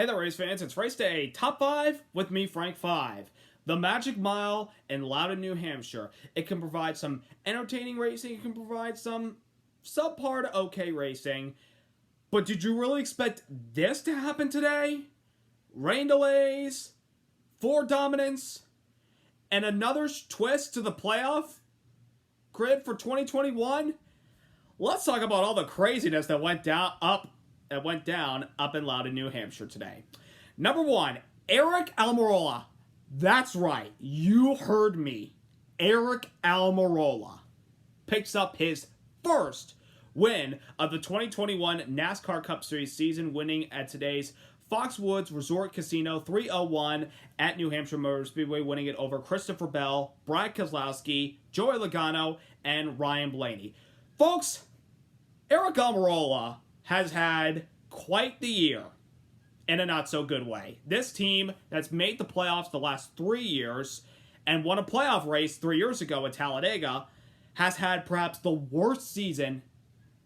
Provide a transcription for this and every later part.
Hey there, race fans. It's race day top 5 with me, Frank 5. The Magic Mile in Loudon, New Hampshire. It can provide some entertaining racing. It can provide some subpar to okay racing. But did you really expect this to happen today? Rain delays, 4 dominance, and another twist to the playoff grid for 2021? Let's talk about all the craziness that went down up in Loudon, New Hampshire today. Number 1, Eric Almirola. That's right, you heard me. Eric Almirola picks up his first win of the 2021 NASCAR Cup Series season, winning at today's Foxwoods Resort Casino 301 at New Hampshire Motor Speedway, winning it over Christopher Bell, Brad Keselowski, Joey Logano, and Ryan Blaney. Folks, Eric Almirola has had quite the year in a not-so-good way. This team that's made the playoffs the last 3 years and won a playoff race 3 years ago at Talladega has had perhaps the worst season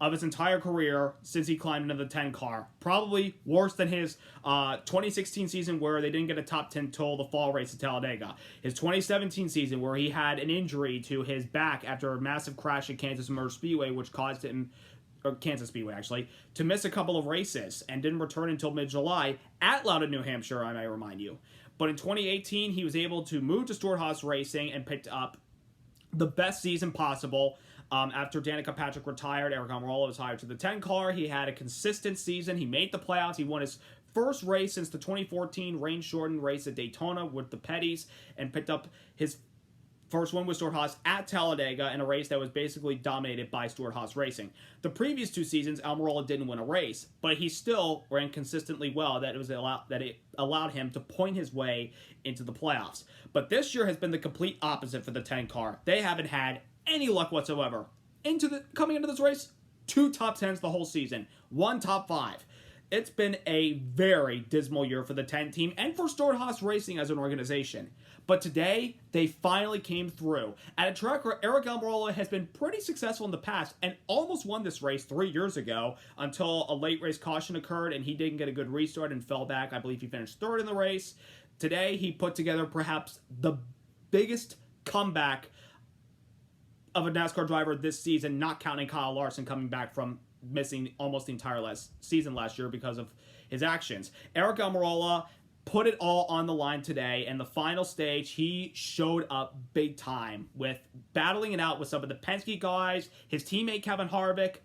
of his entire career since he climbed into the 10 car. Probably worse than his 2016 season where they didn't get a top 10 till the fall race at Talladega. His 2017 season where he had an injury to his back after a massive crash at Kansas Motor Speedway, which caused him Kansas Speedway, actually, to miss a couple of races and didn't return until mid-July at Loudon, New Hampshire, I may remind you. But in 2018, he was able to move to Stewart-Haas Racing and picked up the best season possible. After Danica Patrick retired, Eric Almirola was hired to the 10 car. He had a consistent season. He made the playoffs. He won his first race since the 2014 rain-shortened race at Daytona with the Petties and picked up his first win with Stewart-Haas at Talladega in a race that was basically dominated by Stewart-Haas Racing. The previous 2 seasons, Almirola didn't win a race, but he still ran consistently well. It allowed him to point his way into the playoffs. But this year has been the complete opposite for the 10 car. They haven't had any luck whatsoever. Coming into this race, 2 top 10s the whole season, 1 top 5. It's been a very dismal year for the 10 team and for Stewart-Haas Racing as an organization. But today, they finally came through. At a track where Eric Almirola has been pretty successful in the past and almost won this race 3 years ago until a late race caution occurred and he didn't get a good restart and fell back. I believe he finished 3rd in the race. Today, he put together perhaps the biggest comeback of a NASCAR driver this season, not counting Kyle Larson coming back from missing almost the entire season last year because of his actions. Eric Almirola put it all on the line today, and the final stage, he showed up big time with battling it out with some of the Penske guys, his teammate Kevin Harvick.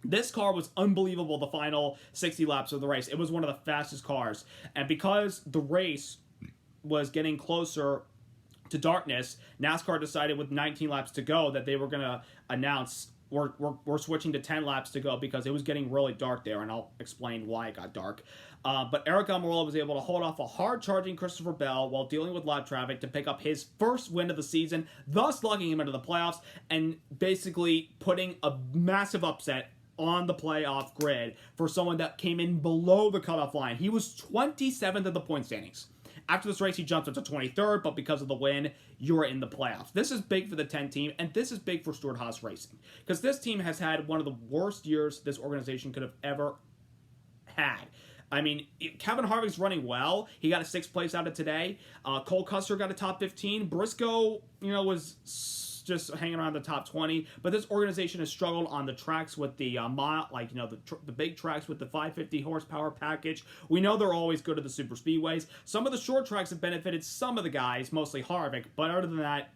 This car was unbelievable the final 60 laps of the race. It was one of the fastest cars, and because the race was getting closer to darkness, NASCAR decided with 19 laps to go that they were going to announce we're switching to 10 laps to go because it was getting really dark there, and I'll explain why it got dark. But Eric Almirola was able to hold off a hard-charging Christopher Bell while dealing with live traffic to pick up his first win of the season, thus locking him into the playoffs and basically putting a massive upset on the playoff grid for someone that came in below the cutoff line. He was 27th in the point standings. After this race, he jumped up to 23rd, but because of the win, you're in the playoffs. This is big for the 10 team, and this is big for Stewart-Haas Racing, because this team has had one of the worst years this organization could have ever had. I mean, Kevin Harvick's running well. He got a 6th place out of today. Cole Custer got a top 15. Briscoe, was just hanging around the top 20. But this organization has struggled on the tracks with the the big tracks with the 550 horsepower package. We know they're always good at the super speedways. Some of the short tracks have benefited some of the guys, mostly Harvick. But other than that,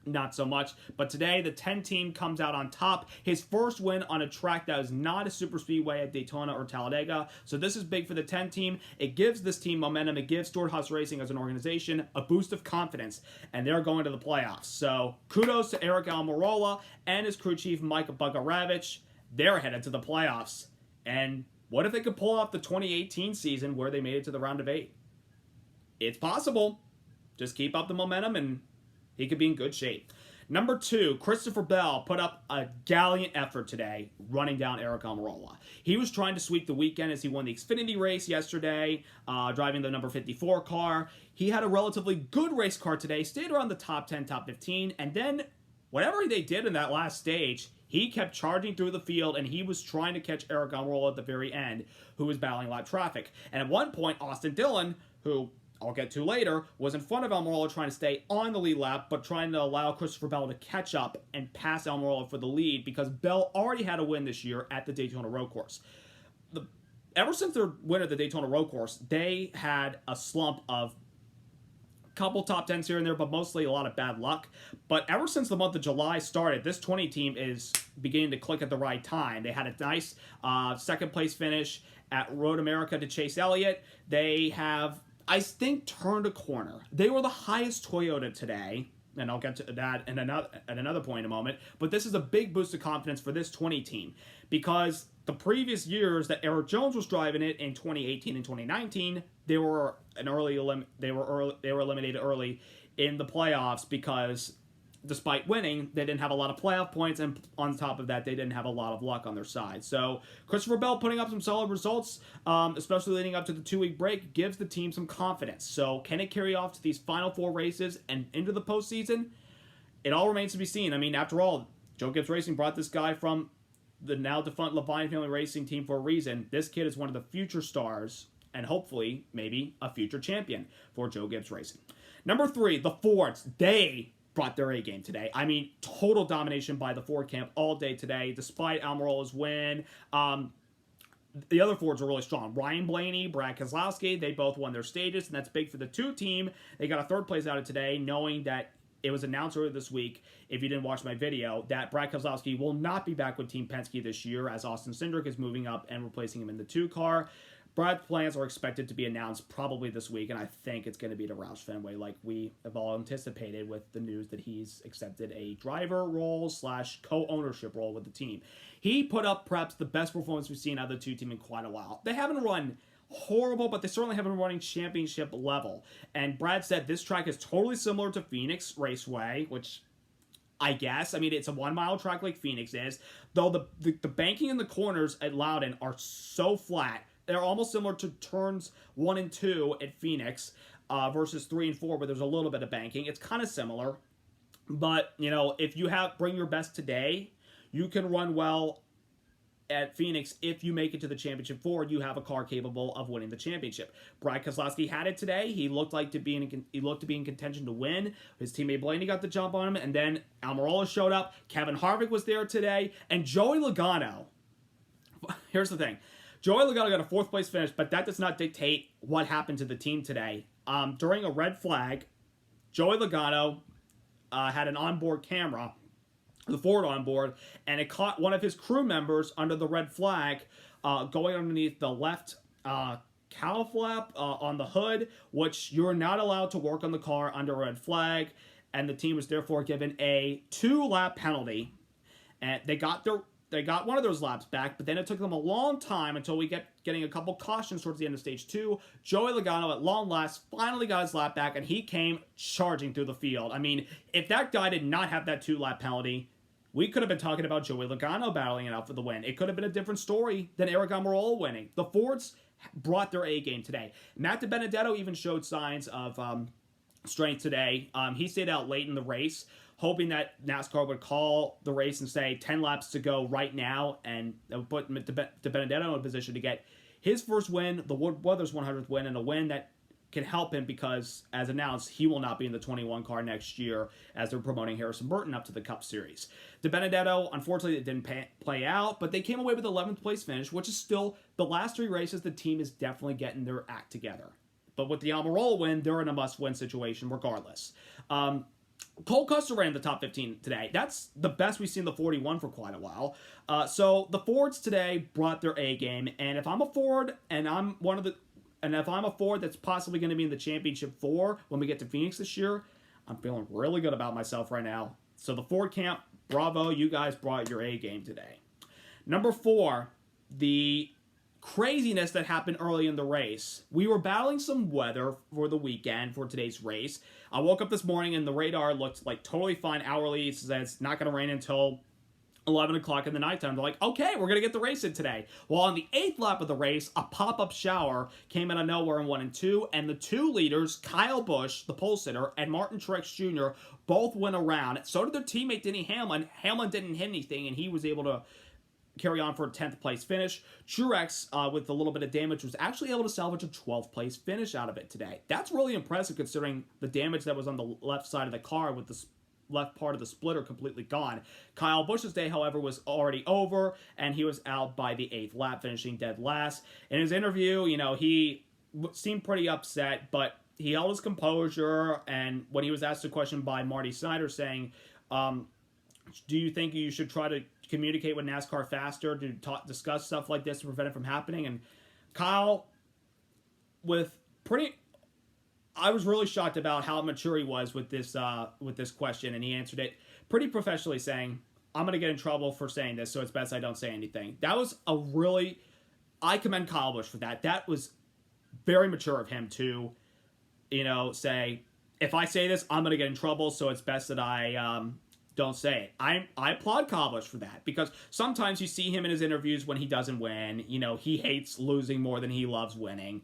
not so much. But today, the 10 team comes out on top. His first win on a track that is not a super speedway at Daytona or Talladega. So this is big for the 10 team. It gives this team momentum. It gives Stewart-Haas Racing as an organization a boost of confidence. And they're going to the playoffs. So kudos to Eric Almirola and his crew chief, Mike Bugaravich. They're headed to the playoffs. And what if they could pull off the 2018 season where they made it to the round of 8? It's possible. Just keep up the momentum and he could be in good shape. Number 2, Christopher Bell put up a gallant effort today running down Eric Almirola. He was trying to sweep the weekend as he won the Xfinity race yesterday, driving the number 54 car. He had a relatively good race car today, stayed around the top 10, top 15, and then whatever they did in that last stage, He kept charging through the field, and he was trying to catch Eric Almirola at the very end, who was battling lap traffic. And at one point, Austin Dillon, who I'll get to later, was in front of Almirola trying to stay on the lead lap, but trying to allow Christopher Bell to catch up and pass Almirola for the lead because Bell already had a win this year at the Daytona Road Course. Ever since their win at the Daytona Road Course, they had a slump of couple top 10s here and there, but mostly a lot of bad luck. But ever since the month of July started, this 20 team is beginning to click at the right time. They had a nice second place finish at Road America to Chase Elliott. They have, I think, turned a corner. They were the highest Toyota today, and I'll get to that at another point in a moment. But this is a big boost of confidence for this 20 team because the previous years that Eric Jones was driving it in 2018 and 2019, they were eliminated early in the playoffs because despite winning, they didn't have a lot of playoff points, and on top of that, they didn't have a lot of luck on their side. So Christopher Bell putting up some solid results, especially leading up to the 2-week break, gives the team some confidence. So can it carry off to these final 4 races and into the postseason? It all remains to be seen. I mean, after all, Joe Gibbs Racing brought this guy from the now defunct Loudon family racing team for a reason. This kid is one of the future stars and hopefully maybe a future champion for Joe Gibbs Racing. Number 3, the Fords. They brought their A game today. I mean, total domination by the Ford camp all day today, despite Almirola's win. The other Fords were really strong. Ryan Blaney, Brad Keselowski, they both won their stages, and that's big for the 2 team. They got a 3rd place out of today, knowing that it was announced earlier this week, if you didn't watch my video, that Brad Keselowski will not be back with Team Penske this year as Austin Cindric is moving up and replacing him in the 2 car. Brad's plans are expected to be announced probably this week, and I think it's going to be to Roush Fenway like we have all anticipated with the news that he's accepted a driver role / co-ownership role with the team. He put up perhaps the best performance we've seen out of the 2 team in quite a while. They haven't run horrible, but they certainly haven't been running championship level. And Brad said this track is totally similar to Phoenix Raceway, which I guess. I mean, it's a 1-mile track like Phoenix is, though the banking in the corners at Loudon are so flat. They're almost similar to turns 1 and 2 at Phoenix versus 3 and 4, where there's a little bit of banking. It's kind of similar, but you know, if you bring your best today, you can run well at Phoenix. If you make it to the championship 4, you have a car capable of winning the championship. Brad Keselowski had it today. He looked to be in contention to win. His teammate Blaney got the jump on him, and then Almirola showed up. Kevin Harvick was there today, and Joey Logano. Here's the thing. Joey Logano got a 4th place finish, but that does not dictate what happened to the team today. During a red flag, Joey Logano had an onboard camera, the Ford onboard, and it caught one of his crew members under the red flag going underneath the left cowl flap on the hood, which you're not allowed to work on the car under a red flag, and the team was therefore given a 2-lap penalty. And they got one of those laps back, but then it took them a long time until we getting a couple cautions towards the end of stage 2. Joey Logano, at long last, finally got his lap back, and he came charging through the field. I mean, if that guy did not have that 2-lap penalty, we could have been talking about Joey Logano battling it out for the win. It could have been a different story than Eric Almirola winning. The Fords brought their A game today. Matt DiBenedetto even showed signs of strength today. He stayed out late in the race, hoping that NASCAR would call the race and say 10 laps to go right now, and put DiBenedetto in a position to get his first win, the Wood Brothers 100th win, and a win that can help him because, as announced, he will not be in the 21 car next year as they're promoting Harrison Burton up to the Cup Series. DiBenedetto, unfortunately, it didn't play out, but they came away with 11th place finish, which is still the last 3 races. The team is definitely getting their act together. But with the Almirola win, they're in a must-win situation regardless. Cole Custer ran the top 15 today. That's the best we've seen the 41 for quite a while. So the Fords today brought their A game, and if I'm a Ford and if I'm a Ford that's possibly going to be in the championship 4 when we get to Phoenix this year, I'm feeling really good about myself right now. So the Ford camp, bravo, you guys brought your A game today. Number 4, the craziness that happened early in the race. We were battling some weather for the weekend for today's race. I woke up this morning and the radar looked like totally fine hourly. It says it's not going to rain until 11 o'clock in the nighttime. They're like, okay, we're going to get the race in today. Well, on the 8th lap of the race, a pop-up shower came out of nowhere in 1 and 2, and the 2 leaders, Kyle Busch, the pole sitter, and Martin Truex Jr., both went around. So did their teammate Denny Hamlin. Hamlin didn't hit anything, and he was able to carry on for a 10th place finish. Truex, with a little bit of damage, was actually able to salvage a 12th place finish out of it today. That's really impressive considering the damage that was on the left side of the car with the left part of the splitter completely gone. Kyle Busch's day, however, was already over, and he was out by the 8th lap, finishing dead last. In his interview, he seemed pretty upset, but he held his composure, and when he was asked a question by Marty Snyder saying, do you think you should try to communicate with NASCAR faster to discuss stuff like this to prevent it from happening? And Kyle, I was really shocked about how mature he was with this question, and he answered it pretty professionally, saying, I'm going to get in trouble for saying this, so it's best I don't say anything. That was I commend Kyle Busch for that. That was very mature of him to, say, if I say this, I'm going to get in trouble, so it's best that I don't say it. I applaud Kyle Busch for that, because sometimes you see him in his interviews when he doesn't win. He hates losing more than he loves winning.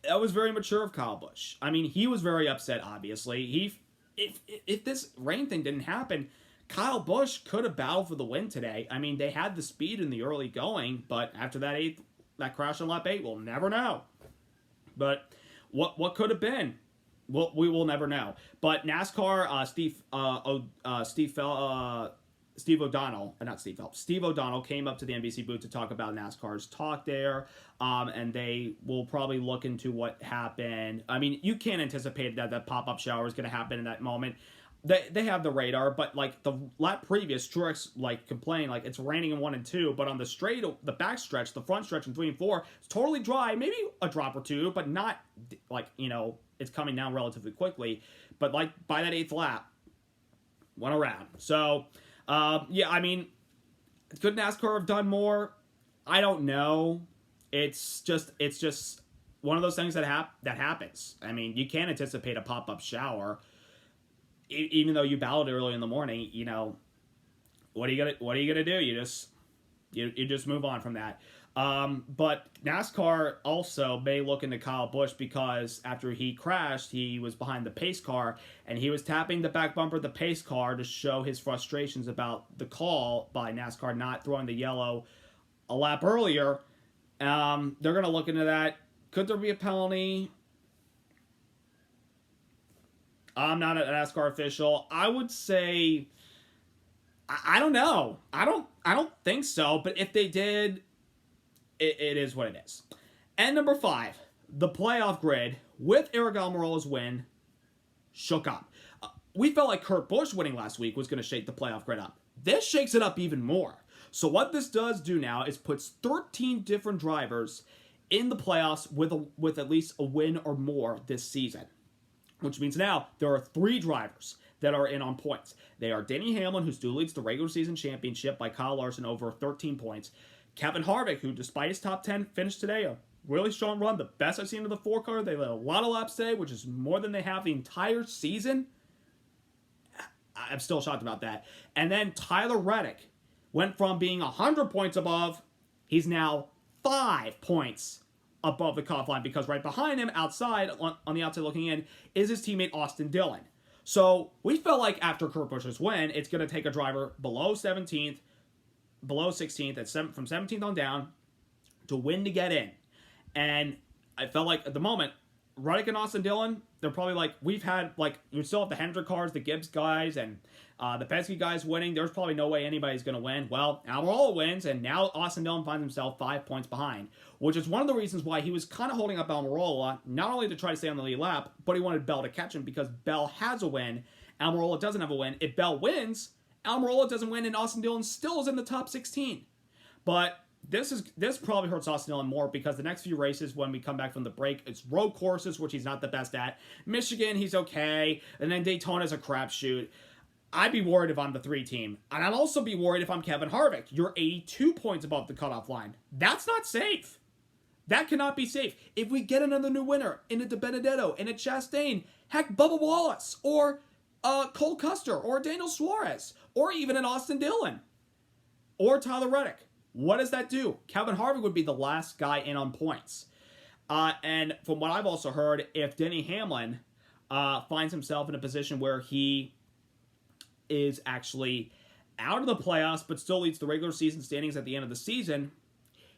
That was very mature of Kyle Busch. I mean, he was very upset, obviously. If this rain thing didn't happen, Kyle Busch could have battled for the win today. I mean, they had the speed in the early going, but after that crash on lap 8, we'll never know. But what could have been? Well, we will never know. But NASCAR, Steve O'Donnell came up to the NBC booth to talk about NASCAR's talk there, and they will probably look into what happened. I mean, you can't anticipate that pop-up shower is going to happen in that moment. They have the radar, but like the lap previous, Truex complained it's raining in 1 and 2, but on the back stretch, the front stretch in 3 and 4, it's totally dry, maybe a drop or two, but not it's coming down relatively quickly. But by that 8th lap, went around. So. I mean, could NASCAR have done more? I don't know. It's just one of those things that happens. I mean, you can't anticipate a pop-up shower, even though you battled early in the morning. What are you gonna do? You just move on from that. But NASCAR also may look into Kyle Busch, because after he crashed, he was behind the pace car, and he was tapping the back bumper of the pace car to show his frustrations about the call by NASCAR not throwing the yellow a lap earlier. They're going to look into that. Could there be a penalty? I'm not a NASCAR official. I would say, I don't know. I don't think so, but if they did, it is what it is. And number 5, the playoff grid, with Eric Almirola's win, shook up. We felt like Kurt Busch winning last week was going to shake the playoff grid up. This shakes it up even more. So what this does do now is puts 13 different drivers in the playoffs with at least a win or more this season. Which means now there are 3 drivers that are in on points. They are Denny Hamlin, who still leads the regular season championship by Kyle Larson over 13 points. Kevin Harvick, who despite his top 10 finish today, a really strong run, the best I've seen of the 4 car. They led a lot of laps today, which is more than they have the entire season. I'm still shocked about that. And then Tyler Reddick went from being 100 points above, he's now 5 points above the cutoff line, because right behind him, outside, on the outside looking in, is his teammate Austin Dillon. So we felt like after Kurt Busch's win, it's going to take a driver below 17th, below 16th, from 17th on down, to win to get in. And I felt like at the moment, Reddick and Austin Dillon, they're probably we still have the Hendrick cars, the Gibbs guys, and the Penske guys winning. There's probably no way anybody's going to win. Well, Almirola wins, and now Austin Dillon finds himself 5 points behind, which is one of the reasons why he was kind of holding up Almirola, not only to try to stay on the lead lap, but he wanted Bell to catch him, because Bell has a win, Almirola doesn't have a win. If Bell wins, Almirola doesn't win, and Austin Dillon still is in the top 16. But this probably hurts Austin Dillon more, because the next few races, when we come back from the break, it's road courses, which he's not the best at. Michigan, he's okay. And then Daytona's a crapshoot. I'd be worried if I'm the 3 team. And I'd also be worried if I'm Kevin Harvick. You're 82 points above the cutoff line. That's not safe. That cannot be safe. If we get another new winner in a DiBenedetto, in a Chastain, heck, Bubba Wallace, or Cole Custer or Daniel Suarez or even an Austin Dillon or Tyler Reddick. What does that do? Kevin Harvick would be the last guy in on points. And from what I've also heard, if Denny Hamlin finds himself in a position where he is actually out of the playoffs but still leads the regular season standings at the end of the season,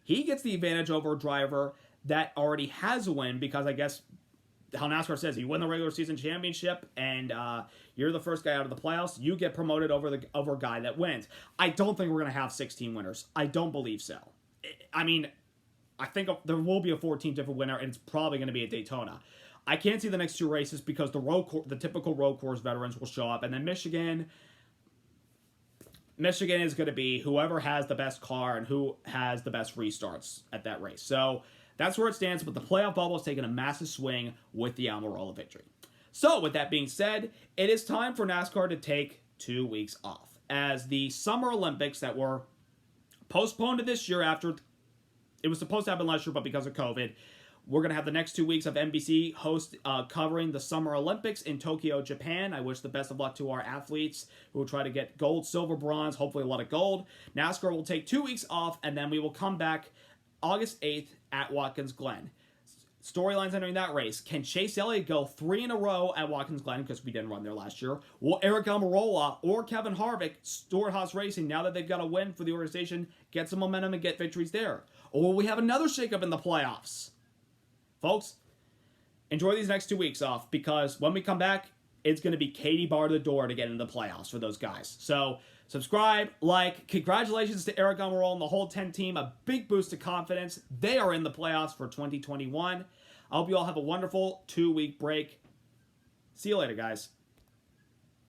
he gets the advantage over a driver that already has a win, because I guess how NASCAR says, you win the regular season championship and you're the first guy out of the playoffs, you get promoted over a guy that wins. I don't think we're going to have 16 winners. I don't believe so. I mean, I think there will be a 14 different winner, and it's probably going to be at Daytona. I can't see the next two races because the typical road course veterans will show up, and then Michigan is going to be whoever has the best car and who has the best restarts at that race. So that's where it stands, but the playoff bubble is taking a massive swing with the Almirola victory. So with that being said, it is time for NASCAR to take 2 weeks off, as the Summer Olympics that were postponed to this year after it was supposed to happen last year, but because of COVID, we're going to have the next 2 weeks of NBC covering the Summer Olympics in Tokyo, Japan. I wish the best of luck to our athletes who will try to get gold, silver, bronze, hopefully a lot of gold. NASCAR will take 2 weeks off, and then we will come back August 8th at Watkins Glen. Storylines entering that race. Can Chase Elliott go 3 in a row at Watkins Glen, because we didn't run there last year? Will Eric Almirola or Kevin Harvick, Stewart-Haas Racing, now that they've got a win for the organization, get some momentum and get victories there? Or will we have another shakeup in the playoffs? Folks, enjoy these next 2 weeks off, because when we come back, it's going to be Katie bar to the door to get into the playoffs for those guys. So subscribe, like, congratulations to Eric Almirola and the whole 10 team. A big boost of confidence. They are in the playoffs for 2021. I hope you all have a wonderful 2-week break. See you later, guys.